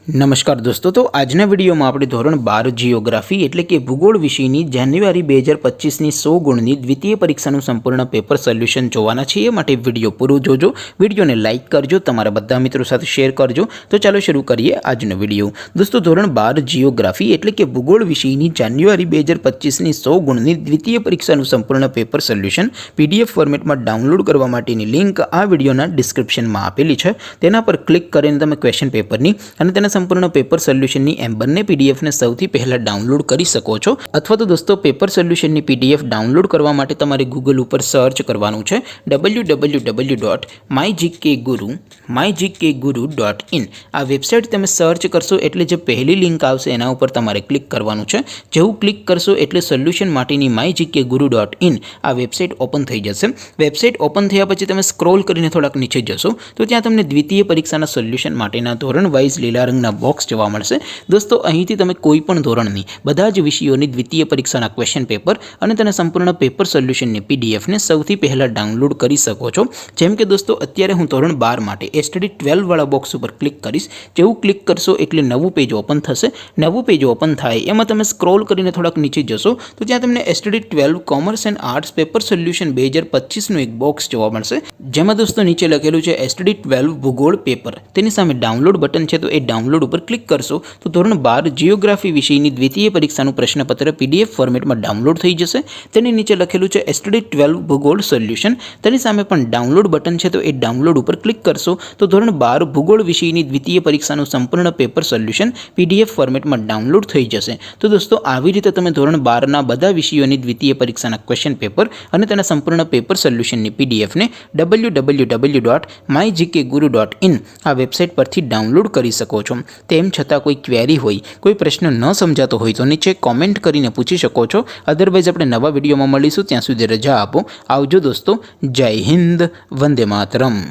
નમસ્કાર દોસ્તો, તો આજના વિડીયોમાં આપણે ધોરણ 12 જીઓગ્રાફી એટલે કે ભૂગોળ વિષયની જાન્યુઆરી 2025ની 100 ગુણની દ્વિતીય પરીક્ષાનું સંપૂર્ણ પેપર સોલ્યુશન જોવાના છે। એ માટે વિડીયો પૂરો જોજો, વિડીયોને લાઇક કરજો, તમારા બધા મિત્રો સાથે શેર કરજો। તો ચાલો શરૂ કરીએ આજનો વિડીયો। દોસ્તો, ધોરણ 12 જીઓગ્રાફી એટલે કે ભૂગોળ વિષયની જાન્યુઆરી 2025ની 100 ગુણની દ્વિતીય પરીક્ષાનું સંપૂર્ણ પેપર સોલ્યુશન પીડીએફ ફોર્મેટમાં ડાઉનલોડ કરવા માટેની લિંક આ વિડીયોના ડિસ્ક્રિપ્શનમાં આપેલી છે। તેના પર ક્લિક કરીને તમે ક્વેશ્ચન પેપરની અને તેના સંપૂર્ણ પેપર સોલ્યુશનની એમ બંને પીડીએફને સૌથી પહેલા ડાઉનલોડ કરી શકો છો। અથવા તો દોસ્તો, પેપર સોલ્યુશનની પીડીએફ ડાઉનલોડ કરવા માટે તમારે ગૂગલ ઉપર સર્ચ કરવાનું છે www.mygkguru.in। આ વેબસાઇટ તમે સર્ચ કરશો એટલે જે પહેલી લિંક આવશે એના ઉપર તમારે ક્લિક કરવાનું છે। જેવું ક્લિક કરશો એટલે સોલ્યુશન માટેની mygkguru.in આ વેબસાઇટ ઓપન થઈ જશે। વેબસાઇટ ઓપન થયા પછી તમે સ્ક્રોલ કરીને થોડાક નીચે જશો તો ત્યાં તમને દ્વિતીય પરીક્ષાના સોલ્યુશન માટેના ધોરણ વાઇઝ લીલા રંગના બોક્સ જોવા મળશે। દોસ્તો, અહીંથી તમે કોઈ પણ ધોરણની બધા જ વિષયોની દ્વિતીય પરીક્ષાના ક્વેશ્ચન પેપર અને તેના સંપૂર્ણ પેપર સોલ્યુશનની પીડીએફને સૌથી પહેલા ડાઉનલોડ કરી શકો છો। જેમ કે દોસ્તો, અત્યારે હું ધોરણ 12 માટે એસટીડી 12 વાળા બોક્સ ઉપર ક્લિક કરીશ। જેવું ક્લિક કરશો એટલે નવું પેજ ઓપન થશે। નવું પેજ ઓપન થાય એમાં તમે સ્ક્રોલ કરીને થોડાક નીચે જશો તો ત્યાં તમને STD 12 commerce and arts paper solution 2025નું એક બોક્સ જોવા મળશે। જેમાં દોસ્તો નીચે લખેલું છે એસટીડી 12 ભૂગોળ પેપર, તેની સામે ડાઉનલોડ બટન છે તો એ ડાઉનલોડ ઉપર ક્લિક કરશો તો ધોરણ 12 જીઓગ્રાફી વિષયની દ્વિતીય પરીક્ષાનું પ્રશ્નપત્ર પીડીએફ ફોર્મેટમાં ડાઉનલોડ થઈ જશે। તેની નીચે લખેલું છે એસટીડી 12 ભૂગોળ સોલ્યુશન, તેની સામે પણ ડાઉનલોડ બટન છે તો એ ડાઉનલોડ ઉપર ક્લિક કરશો તો ધોરણ 12 ભૂગોળ વિષયની દ્વિતીય પરીક્ષાનું સંપૂર્ણ પેપર સોલ્યુશન પીડીએફ ફોર્મેટમાં ડાઉનલોડ થઈ જશે। તો દોસ્તો, આવી રીતે તમે ધોરણ 12ના બધા વિષયોની દ્વિતીય પરીક્ષાના ક્વેશ્ચન પેપર અને તેના સંપૂર્ણ પેપર સોલ્યુશનની પીડીએફને www.mygkguru.in આ વેબસાઇટ પરથી ડાઉનલોડ કરી શકો છો। તેમ છતાં કોઈ ક્વેરી હોય, કોઈ પ્રશ્ન ન સમજાતો હોય તો નીચે કોમેન્ટ કરીને પૂછી શકો છો। અધરવાઇઝ આપણે નવા વિડીયોમાં મળીશું, ત્યાં સુધી રજા આપો। આવજો દોસ્તો, જય હિન્દ, વંદે માતરમ।